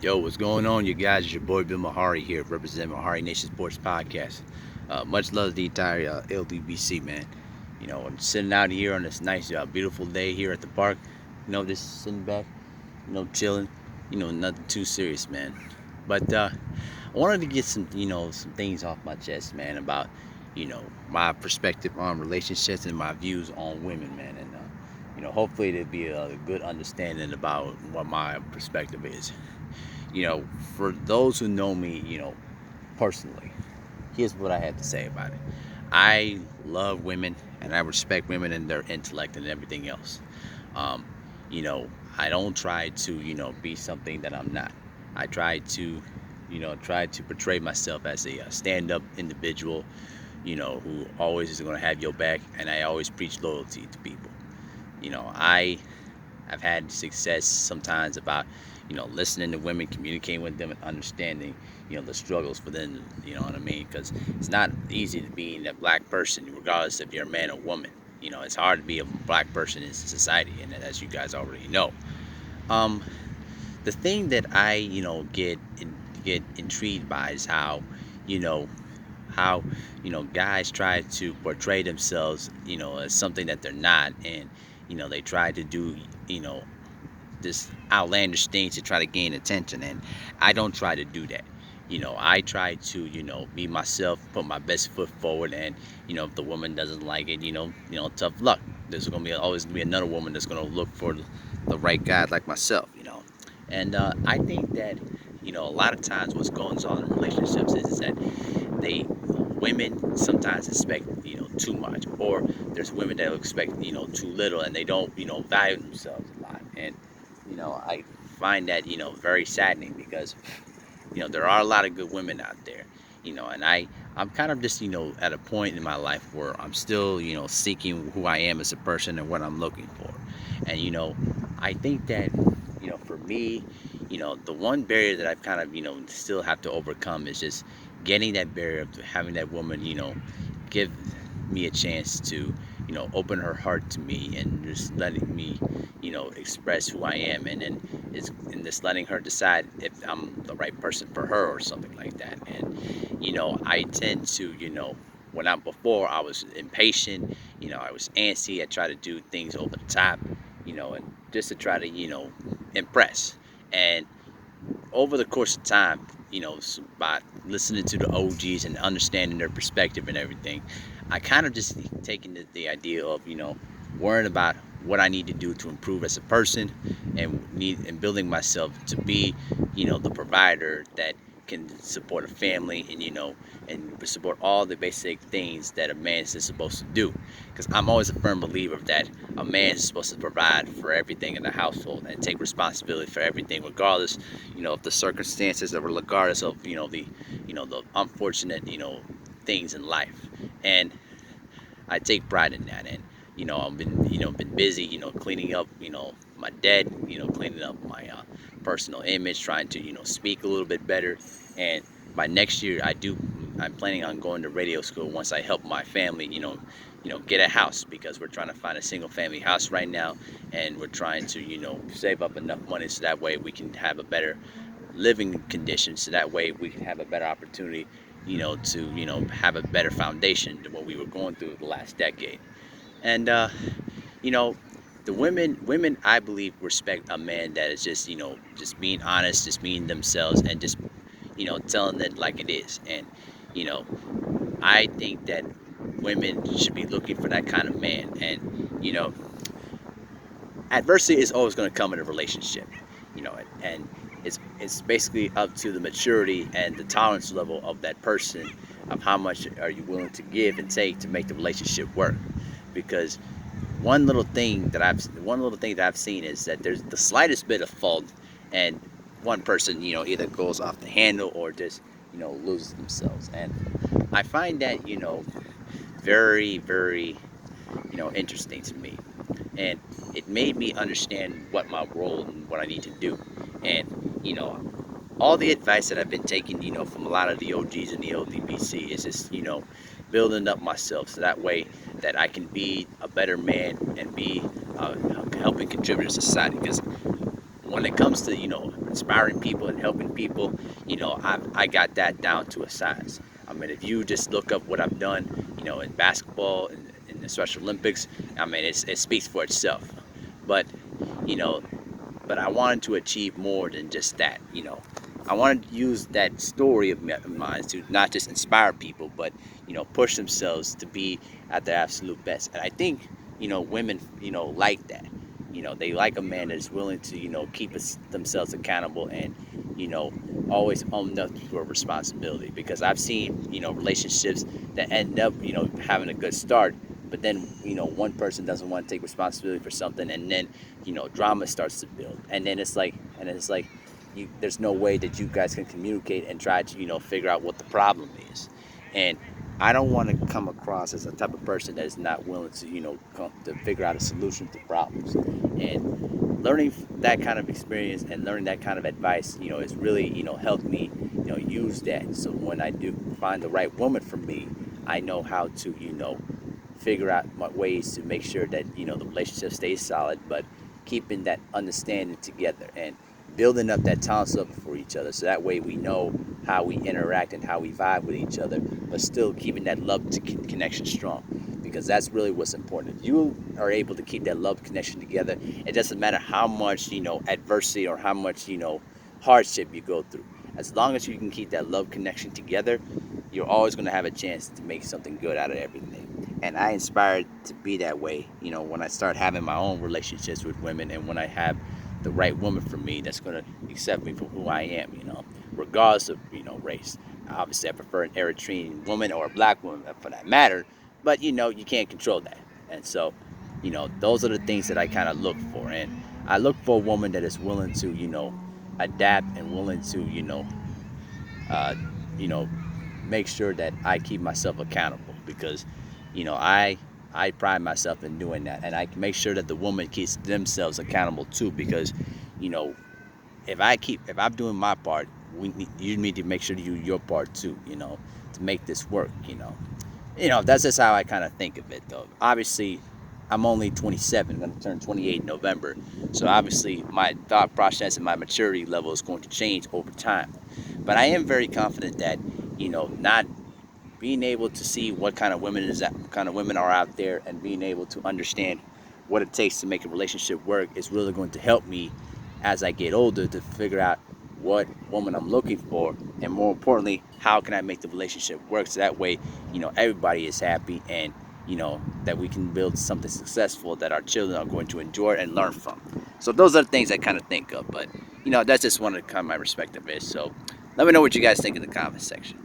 Yo, what's going on, you guys? It's your boy Bill Mahari here, representing Mahari Nation Sports Podcast. Much love to the entire LDBC, man. I'm sitting out here on this nice, beautiful day here at the park. Just sitting back, chilling. Nothing too serious, man. But I wanted to get some things off my chest, man, about, my perspective on relationships and my views on women, man. And, hopefully there'll be a good understanding about what my perspective is. For those who know me, personally, here's what I have to say about it. I love women and I respect women and their intellect and everything else. Um, you know, I don't try to, be something that I'm not. I try to portray myself as a stand-up individual, who always is going to have your back, and I always preach loyalty to people. I've had success sometimes about, listening to women, communicating with them, and understanding, the struggles within, you know what I mean? Because it's not easy to be a black person, regardless if you're a man or woman. It's hard to be a black person in society, and as you guys already know. Um, the thing that I, get intrigued by is how, you know, guys try to portray themselves, as something that they're not, and they try to do, you know, this outlandish things to try to gain attention, and I don't try to do that. I try to, be myself, put my best foot forward, and if the woman doesn't like it, tough luck. There's gonna be always gonna be another woman that's gonna look for the right guy like myself. And I think that a lot of times what's going on in relationships is that they women sometimes expect too much, or there's women that expect too little, and they don't value themselves a lot. And I find that very saddening, because there are a lot of good women out there, and I'm kind of just at a point in my life where I'm still seeking who I am as a person and what I'm looking for. And I think that for me, the one barrier that I've kind of still have to overcome is just getting that barrier of having that woman give me a chance to open her heart to me, and just letting me express who I am, and then just letting her decide if I'm the right person for her or something like that. And I tend to when I'm before I was impatient, I was antsy, I try to do things over the top, and just to try to impress. And over the course of time, by listening to the OGs and understanding their perspective and everything, I kind of just taken the idea of worrying about what I need to do to improve as a person, and building myself to be the provider that can support a family, and and support all the basic things that a man is supposed to do. Because I'm always a firm believer that a man is supposed to provide for everything in the household and take responsibility for everything, regardless of the circumstances, or regardless of the unfortunate things in life. And I take pride in that. And I've been busy cleaning up my debt, cleaning up my personal image, trying to speak a little bit better. And by next year, I'm planning on going to radio school once I help my family get a house, because we're trying to find a single family house right now, and we're trying to save up enough money so that way we can have a better living condition, so that way we can have a better opportunity to have a better foundation than what we were going through the last decade. And you know the women, I believe, respect a man that is just being honest, just being themselves, and just telling it like it is. And you know I think that women should be looking for that kind of man. And adversity is always going to come in a relationship, and it's basically up to the maturity and the tolerance level of that person, of how much are you willing to give and take to make the relationship work. Because one little thing that I've seen is that there's the slightest bit of fault, and one person either goes off the handle, or just loses themselves. And I find that very, very interesting to me. And it made me understand what my role and what I need to do. And all the advice that I've been taking from a lot of the OGs and the LDBC is just building up myself, so that way that I can be a better man and be helping contribute to society. Because when it comes to, inspiring people and helping people, I got that down to a science. I mean, if you just look up what I've done, in basketball and in the Special Olympics, I mean, it speaks for itself. But, you know, but I wanted to achieve more than just that. I wanted to use that story of mine to not just inspire people, but, push themselves to be at their absolute best. And I think, women, like that. They like a man that is willing to, keep themselves accountable and, you know, always own up to a responsibility. Because I've seen, relationships that end up, having a good start, but then, one person doesn't want to take responsibility for something, and then, drama starts to build, and it's like there's no way that you guys can communicate and try to, figure out what the problem is. And I don't want to come across as a type of person that is not willing to, come to figure out a solution to problems. And learning that kind of experience and learning that kind of advice, has really, helped me, use that. So when I do find the right woman for me, I know how to, figure out ways to make sure that, the relationship stays solid, but keeping that understanding together and building up that tolerance level for each other, so that way we know how we interact and how we vibe with each other, but still keeping that love connection strong, because that's really what's important. If you are able to keep that love connection together, it doesn't matter how much, adversity or how much, hardship you go through. As long as you can keep that love connection together, you're always going to have a chance to make something good out of everything. And I inspired to be that way, when I start having my own relationships with women, and when I have the right woman for me that's going to accept me for who I am, regardless of, race. Obviously, I prefer an Eritrean woman or a black woman for that matter, but, you can't control that. And so, those are the things that I kind of look for. And I look for a woman that is willing to, adapt and willing to, uh, you know, make sure that I keep myself accountable, because, I pride myself in doing that, and I make sure that the woman keeps themselves accountable too. Because, you know, if I'm doing my part, you need to make sure you do your part too. To make this work. That's just how I kind of think of it, though. Obviously, I'm only 27, going to turn 28 in November. So obviously, my thought process and my maturity level is going to change over time. But I am very confident that, not being able to see what kind of women are out there, and being able to understand what it takes to make a relationship work is really going to help me as I get older to figure out what woman I'm looking for, and more importantly, how can I make the relationship work, so that way, everybody is happy, and, that we can build something successful that our children are going to enjoy and learn from. So those are the things I kind of think of, but, that's just one of the kind of my perspective is. So let me know what you guys think in the comment section.